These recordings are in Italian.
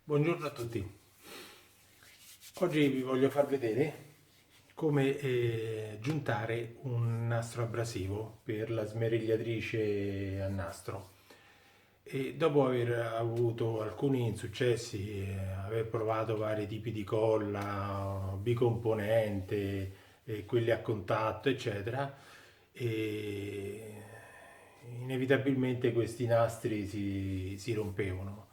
Buongiorno a tutti. Oggi vi voglio far vedere come giuntare un nastro abrasivo per la smerigliatrice a nastro. E dopo aver avuto alcuni insuccessi, aver provato vari tipi di colla, bicomponente, quelli a contatto, eccetera, e inevitabilmente questi nastri si rompevano.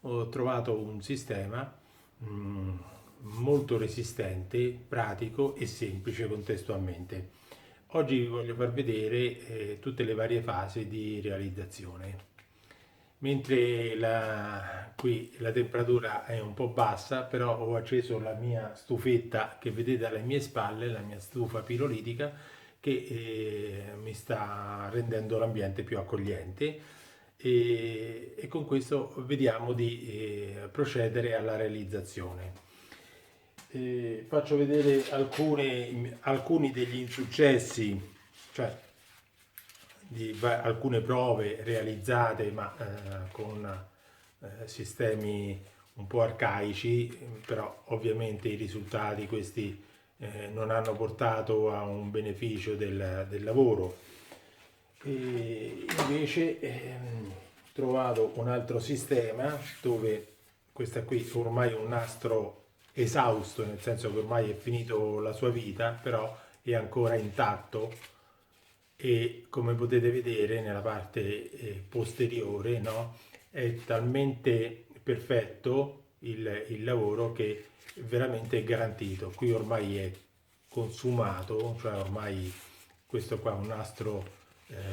Ho trovato un sistema mh, molto resistente, pratico e semplice contestualmente. Oggi vi voglio far vedere tutte le varie fasi di realizzazione. Mentre qui la temperatura è un po' bassa, però ho acceso la mia stufetta che vedete alle mie spalle, la mia stufa pirolitica, che mi sta rendendo l'ambiente più accogliente e con questo vediamo di procedere alla realizzazione. Faccio vedere alcuni degli insuccessi, cioè di alcune prove realizzate ma con sistemi un po' arcaici, però ovviamente i risultati questi non hanno portato a un beneficio del lavoro. E invece ho trovato un altro sistema dove questa qui ormai è un nastro esausto, nel senso che ormai è finito la sua vita, però è ancora intatto e come potete vedere nella parte posteriore, no, è talmente perfetto il lavoro che veramente è garantito. Qui ormai è consumato, cioè ormai questo qua è un nastro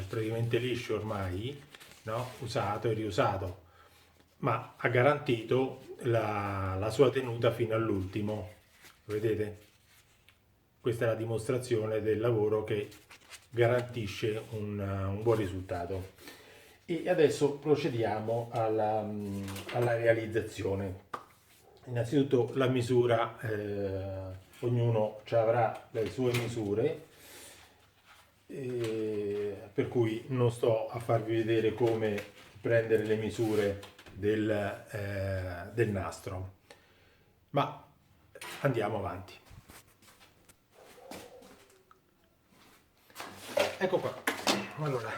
praticamente liscio ormai, no? Usato e riusato, ma ha garantito la sua tenuta fino all'ultimo. Vedete? Questa è la dimostrazione del lavoro che garantisce un buon risultato. E adesso procediamo alla realizzazione. Innanzitutto la misura, ognuno avrà le sue misure, per cui non sto a farvi vedere come prendere le misure del nastro, ma andiamo avanti. Ecco qua. Allora,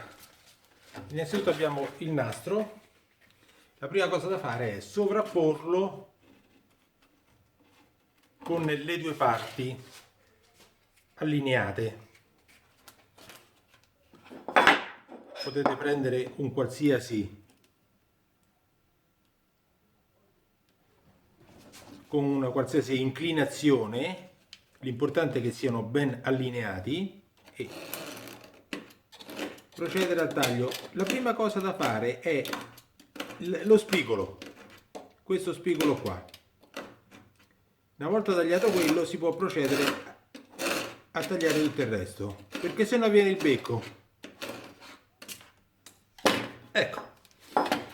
innanzitutto abbiamo il nastro. La prima cosa da fare è sovrapporlo con le due parti allineate. Potete prendere un qualsiasi con una qualsiasi inclinazione, l'importante è che siano ben allineati e procedere al taglio. La prima cosa da fare è lo spigolo, questo spigolo qua. Una volta tagliato quello si può procedere a tagliare tutto il resto, perché se no viene il becco. Ecco,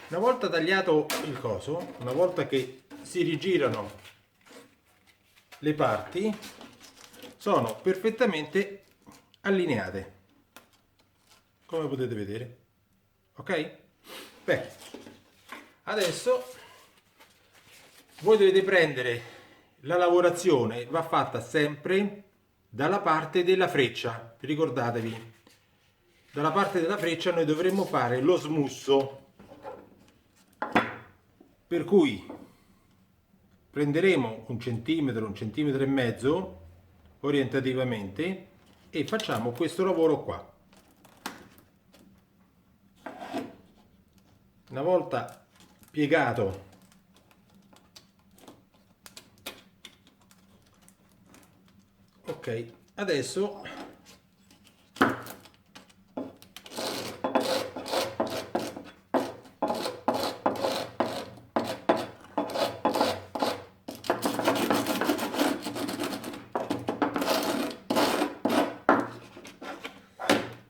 una volta tagliato il coso, una volta che si rigirano le parti, sono perfettamente allineate, come potete vedere. Ok? Beh, adesso voi dovete prendere la lavorazione, va fatta sempre dalla parte della freccia, ricordatevi, dalla parte della freccia noi dovremmo fare lo smusso, per cui prenderemo un centimetro e mezzo orientativamente e facciamo questo lavoro qua. Una volta piegato ok, adesso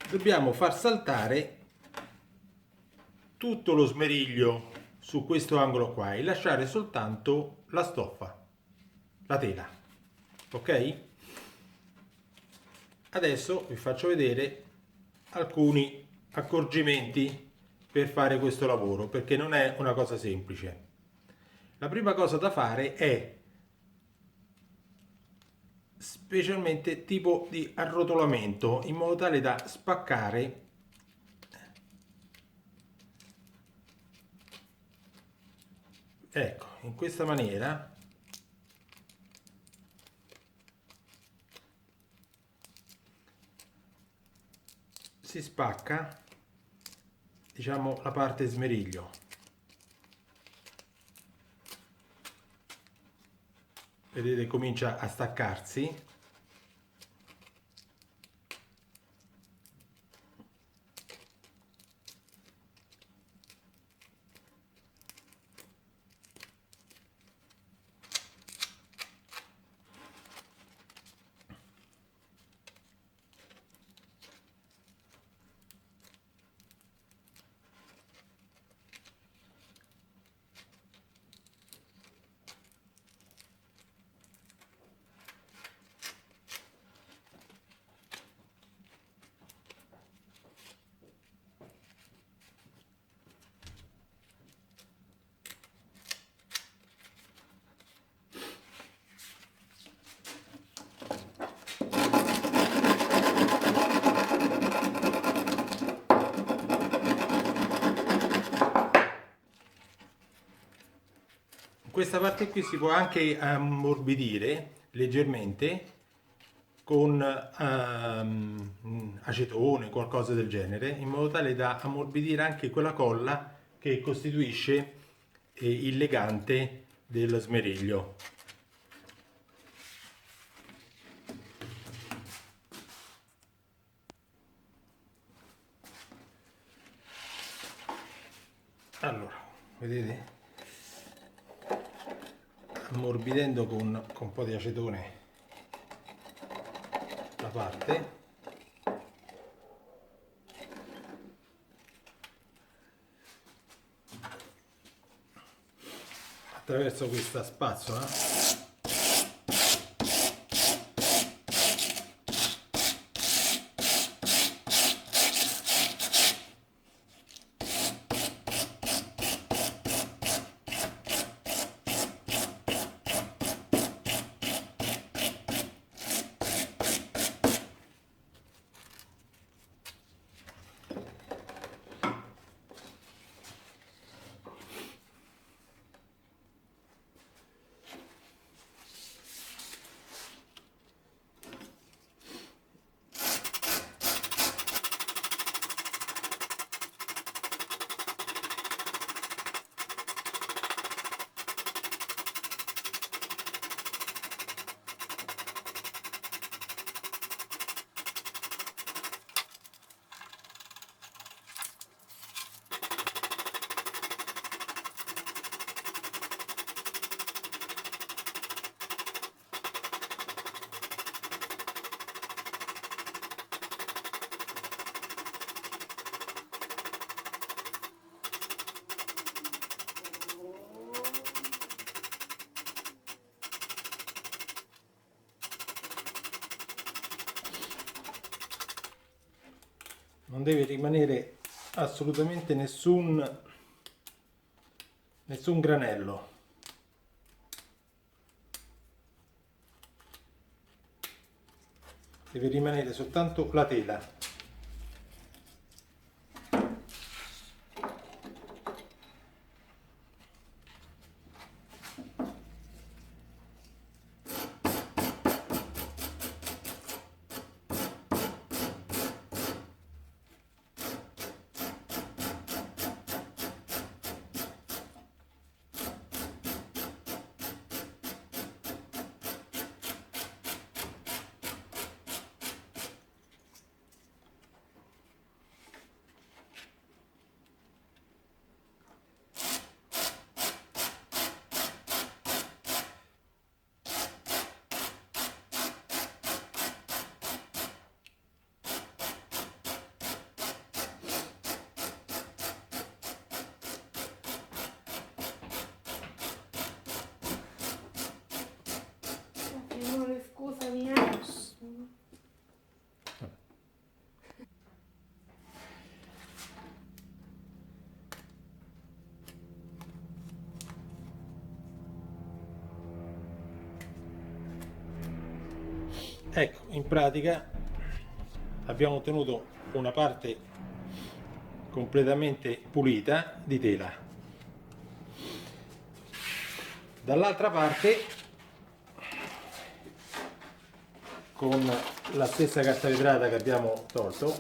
dobbiamo far saltare tutto lo smeriglio su questo angolo qua e lasciare soltanto la stoffa, la tela. Ok? Adesso vi faccio vedere alcuni accorgimenti per fare questo lavoro, perché non è una cosa semplice. La prima cosa da fare è specialmente tipo di arrotolamento, in modo tale da spaccare, ecco, in questa maniera si spacca, diciamo, la parte smeriglio. Vedete, comincia a staccarsi. Questa parte qui si può anche ammorbidire leggermente con acetone, qualcosa del genere, in modo tale da ammorbidire anche quella colla che costituisce il legante del smeriglio. Allora, vedete? Ammorbidendo con un po' di acetone la parte, attraverso questa spazzola non deve rimanere assolutamente nessun granello. Deve rimanere soltanto la tela. Ecco, in pratica abbiamo ottenuto una parte completamente pulita di tela. Dall'altra parte, con la stessa carta vetrata che abbiamo tolto,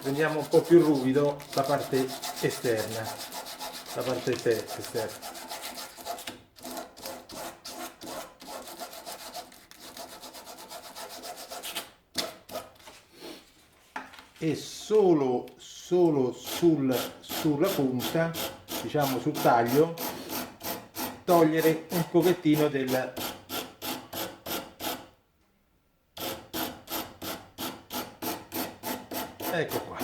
rendiamo un po' più ruvido la parte esterna, la parte esterna. E solo sulla punta, diciamo sul taglio, togliere un pochettino del ecco qua,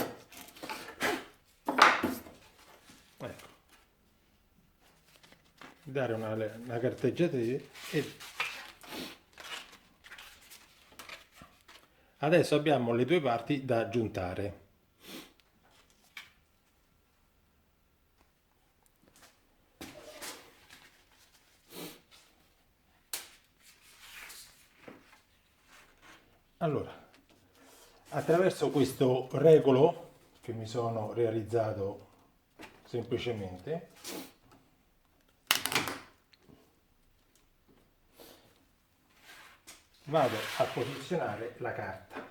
ecco, dare una carteggiata e adesso abbiamo le due parti da aggiuntare. Allora, attraverso questo regolo che mi sono realizzato semplicemente, vado a posizionare la carta.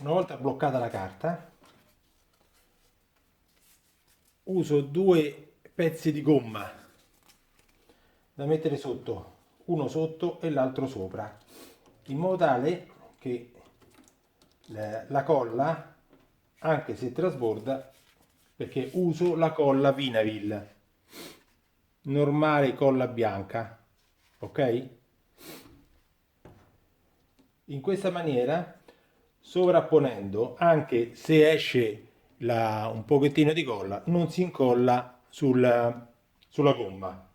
Una volta bloccata la carta, uso due pezzi di gomma da mettere sotto, uno sotto e l'altro sopra, in modo tale che la colla, anche se trasborda, perché uso la colla Vinavil, normale colla bianca, ok? In questa maniera, sovrapponendo, anche se esce un pochettino di colla, non si incolla sulla gomma.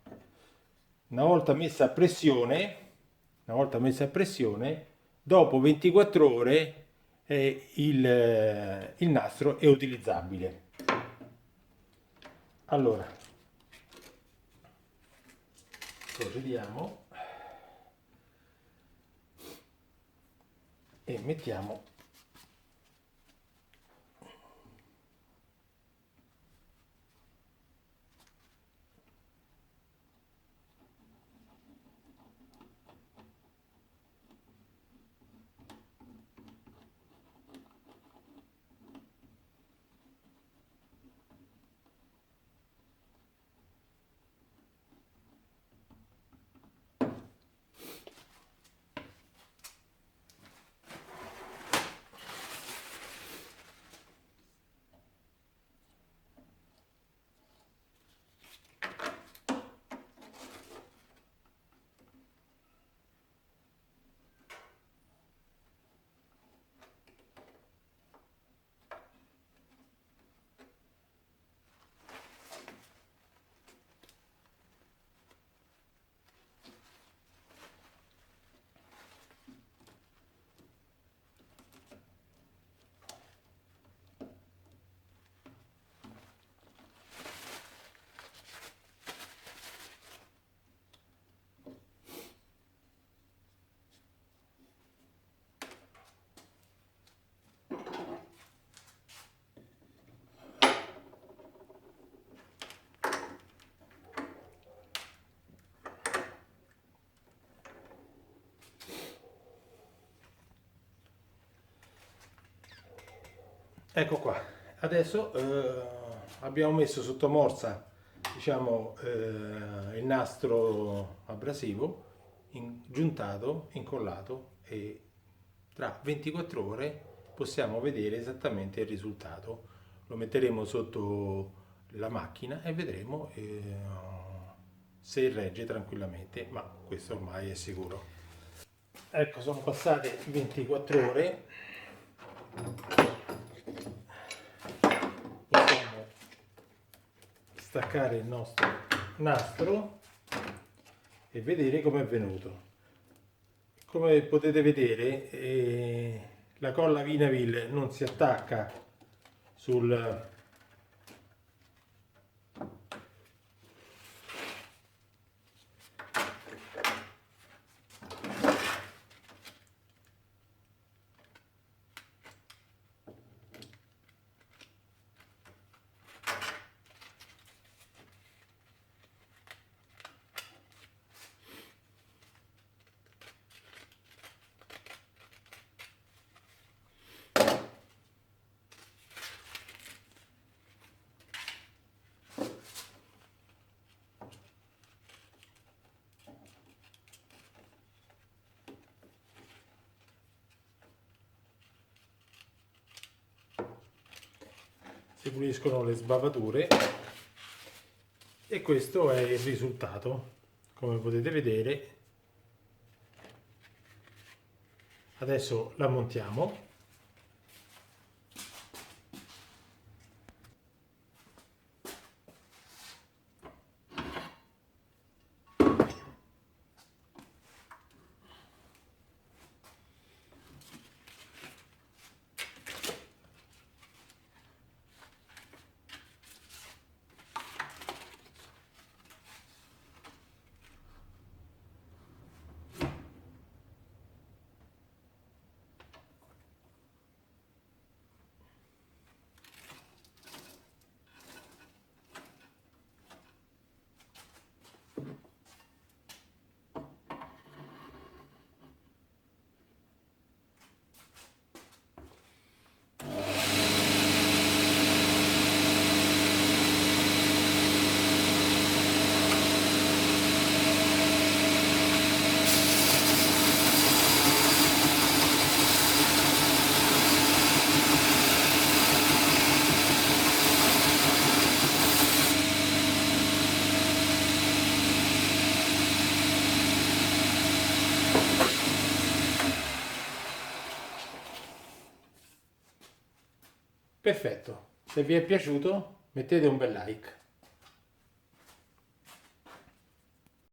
Una volta messa a pressione, dopo 24 ore il nastro è utilizzabile. Allora, procediamo e mettiamo ecco qua. Adesso abbiamo messo sotto morsa, diciamo, il nastro abrasivo, giuntato, incollato, e tra 24 ore possiamo vedere esattamente il risultato. Lo metteremo sotto la macchina e vedremo se regge tranquillamente, ma questo ormai è sicuro. Ecco, sono passate 24 ore. Possiamo staccare il nostro nastro e vedere come è venuto. Come potete vedere, la colla Vinaville non si attacca sul si puliscono le sbavature e questo è il risultato. Come potete vedere, adesso la montiamo. Perfetto, se vi è piaciuto mettete un bel like.